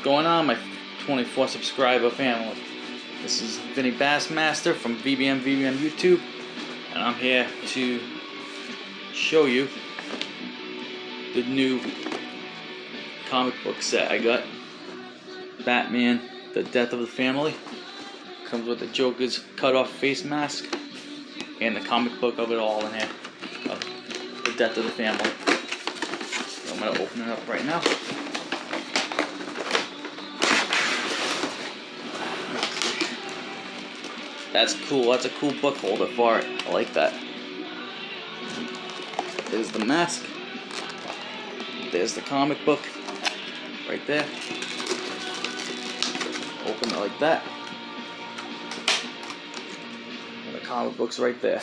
going on, my 24 subscriber family? This is Vinny Bassmaster from VBM VBM YouTube, and I'm here to show you the new comic book set I got. Batman, The Death of the Family. Comes with the Joker's cut-off face mask and the comic book of it all in here. Of The Death of the Family. So I'm gonna open it up right now. That's cool. That's a cool book holder for it. I like that. There's the mask. There's the comic book right there. Open it like that. And the comic book's right there.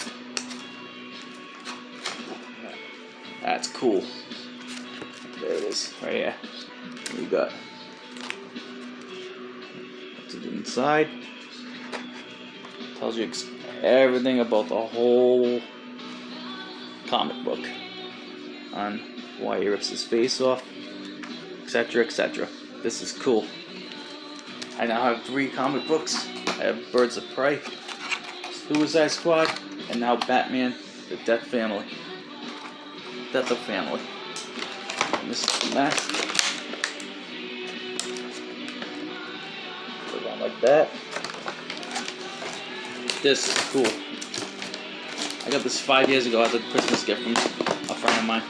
That's cool. There it is, right here. We got to the inside. Tells you everything about the whole comic book on why he rips his face off, etc., etc. This is cool. I now have 3 comic books. I have Birds of Prey, Suicide Squad, and now Batman, The Death Family. Death of Family. And this is the mask. Put it on like that. This is cool. I got this 5 years ago as a Christmas gift from a friend of mine.